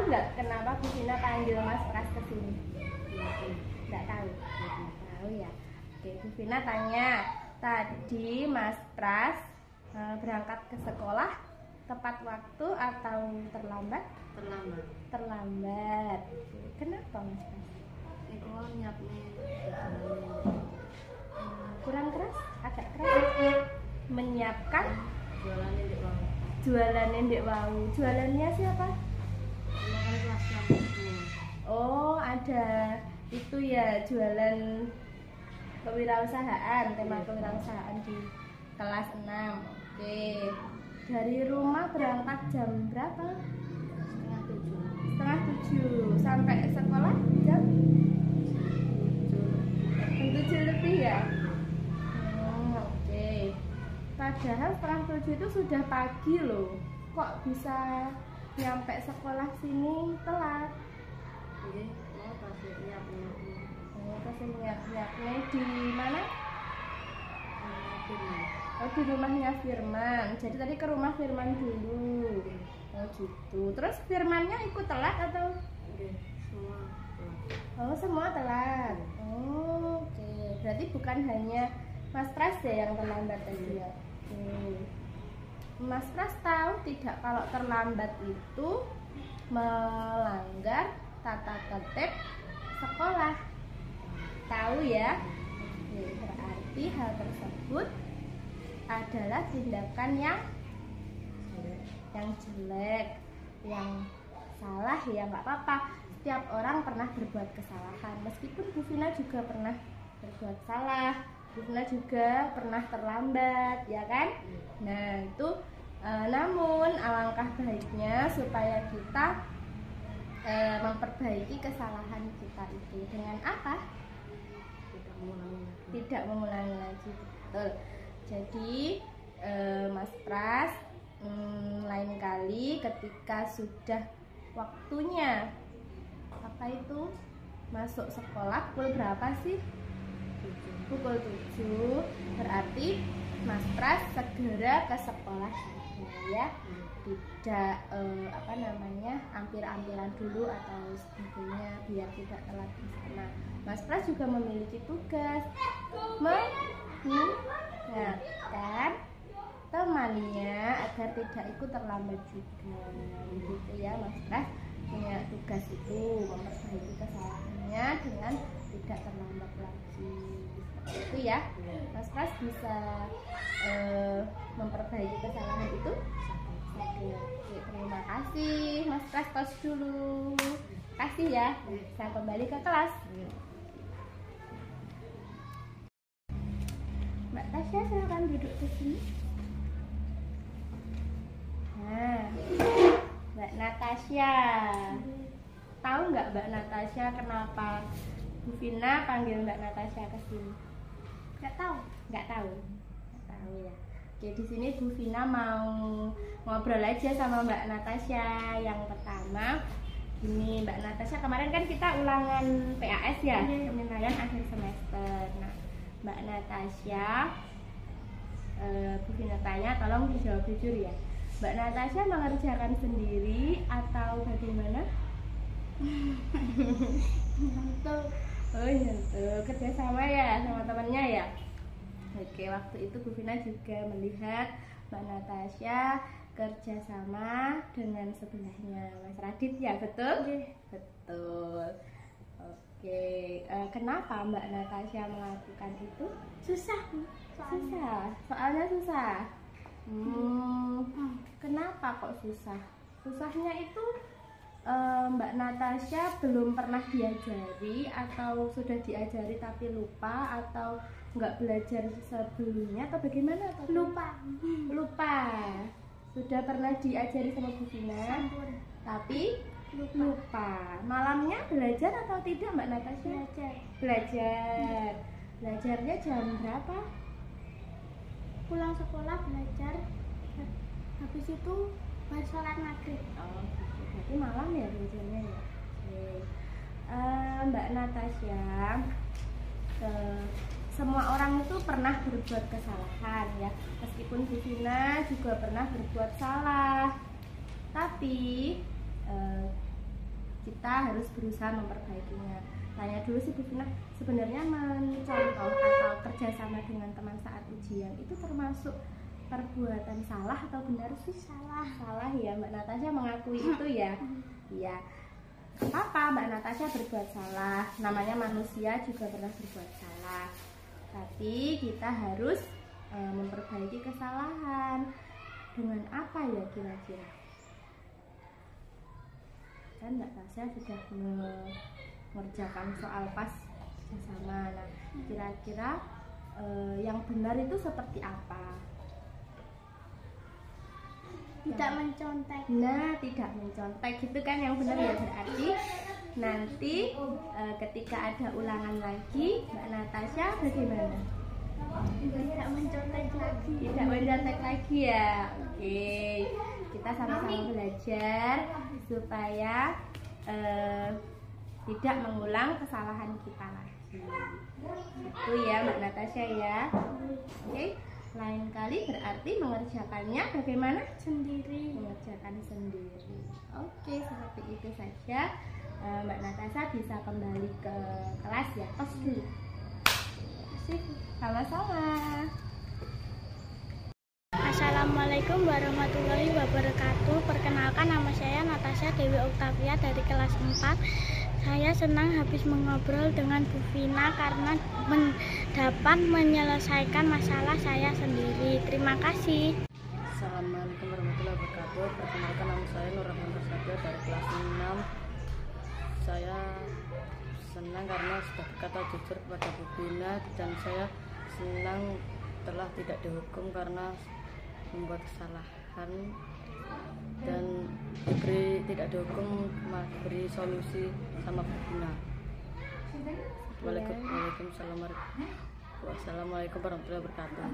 nggak kenapa Bu Vina panggil Mas Pras ke sini? Nggak tahu. Tahu ya. Oke, Bu Vina tanya, tadi Mas Pras berangkat ke sekolah tepat waktu atau terlambat? Terlambat. Terlambat. Kenapa Mas Pras? Iku nyiapne Kurang keras? Agak keras? Menyiapkan jualannya di bawah. jualannya Ndek Wau. Jualannya siapa? Makan kelas 6. Oh, ada itu ya, jualan kewirausahaan, tema kewirausahaan di kelas 6. Oke. Dari rumah berangkat jam berapa? Setengah 7. Sampai sekolah jam 7 lebih ya? Oke. Padahal setengah 7 itu sudah pagi loh. Kok bisa nyampe sekolah sini telat? Oke, mau kasih nyiapnya. Oh, kasih nyiap-nyiapnya di mana? Firman. Oh, di rumahnya Firman. Jadi tadi ke rumah Firman dulu. Oh gitu. Terus Firmannya ikut telat atau? Oke, semua telat. Oh, semua telat. Oh, oke. Berarti bukan hanya Mas Pras ya yang terlambat tadi ya. Mas Pras tahu tidak kalau terlambat itu melanggar tata tertib sekolah? Tahu ya? Oke, berarti hal tersebut adalah tindakan yang jelek, yang salah ya, nggak apa-apa. Setiap orang pernah berbuat kesalahan, meskipun Bu Vina juga pernah berbuat salah, Bu Vina juga pernah terlambat, ya kan? Nah itu, namun alangkah baiknya supaya kita memperbaiki kesalahan kita itu dengan apa? Tidak mengulangi lagi. Betul. Jadi Mas Pras, lain kali ketika sudah waktunya apa itu masuk sekolah, pukul berapa sih? Pukul 7. Berarti Mas Pras segera ke sekolah saja ya. Tidak ampir-ampiran dulu atau sebagainya biar tidak telat di sana. Mas Pras juga memiliki tugas mengingatkan temannya agar tidak ikut terlambat juga. Begitu ya, Mas Pras punya tugas itu memperbaiki kesalahannya dengan tidak terlambat lagi. Seperti itu ya, Mas Pras bisa memperbaiki kesalahan itu. Oke, terima kasih Mas Pras, tos dulu. Kasih ya. Saya kembali ke kelas. Mbak Tasya silakan duduk di sini. Nah, Mbak Natasya, tahu nggak Mbak Natasya kenapa Bu Vina panggil Mbak Natasya ke sini? Nggak tahu. Nggak tahu. Nggak tahu ya. Oke, di sini Bu Vina mau ngobrol aja sama Mbak Natasya. Yang pertama, ini Mbak Natasya, kemarin kan kita ulangan PAS ya, penilaian akhir semester. Nah, Mbak Natasya, Bu Vina tanya, tolong dijawab jujur ya. Mbak Natasya mengerjakan sendiri atau bagaimana? Nyentuh. Oh nyentuh, kerjasama ya sama temannya ya. Oke, waktu itu Bu Vina juga melihat Mbak Natasya kerjasama dengan sebelahnya Mas Radit ya, betul? Betul. Oke, kenapa Mbak Natasya melakukan itu? Susah. Soalnya susah. Kenapa kok susah? Susahnya itu Mbak Natasya belum pernah diajari atau sudah diajari tapi lupa atau nggak belajar sebelumnya atau bagaimana? Lupa. Sudah pernah diajari sama Bu Vina tapi lupa. Malamnya belajar atau tidak Mbak Natasya? Belajar. Belajarnya jam berapa? Pulang sekolah belajar, habis itu baru sholat maghrib. Oh, berarti malam ya belajarnya ya. Mbak Natasya, semua orang itu pernah berbuat kesalahan ya, meskipun Bu Vina juga pernah berbuat salah. Tapi kita harus berusaha memperbaikinya. Tanya dulu sih Bu Vina, sebenarnya mencontoh atau kerjasama dengan teman saat ujian itu termasuk perbuatan salah atau benar sih? Salah ya, Mbak Natasha mengakui itu ya. Iya. Apa Mbak Natasha berbuat salah, namanya manusia juga pernah berbuat salah, tapi kita harus memperbaiki kesalahan. Dengan apa ya kira-kira? Kan Mbak Tasya sudah mengerjakan soal pas bersama. Nah, kira-kira yang benar itu seperti apa? Tidak mencontek. Nah, tidak mencontek itu kan yang benar ya, berarti nanti ketika ada ulangan lagi Mbak Natasha bagaimana? Tidak mencontek lagi. Tidak mencontek lagi ya. Oke, kita sama-sama belajar supaya tidak mengulang kesalahan kita lagi. Itu ya Mbak Natasha ya. Oke, lain kali berarti mengerjakannya bagaimana? Sendiri. Mengerjakan sendiri. Oke, seperti itu saja. Mbak Natasha bisa kembali ke kelas ya. Tos dulu. Sama-sama. Assalamualaikum warahmatullahi wabarakatuh. Perkenalkan, nama saya Natasha Dewi Oktavia dari kelas 4. Saya senang habis mengobrol dengan Bu Vina karena dapat menyelesaikan masalah saya sendiri. Terima kasih. Assalamualaikum warahmatullahi wabarakatuh. Perkenalkan, nama saya Nur Rahman Prasetyo dari kelas 6. Saya senang karena sudah berkata jujur kepada Bu Vina, dan saya senang telah tidak dihukum karena membuat kesalahan dan tidak dihukum, malah diberi solusi sama Bu Vina. Waalaikumsalam warahmatullahi wabarakatuh.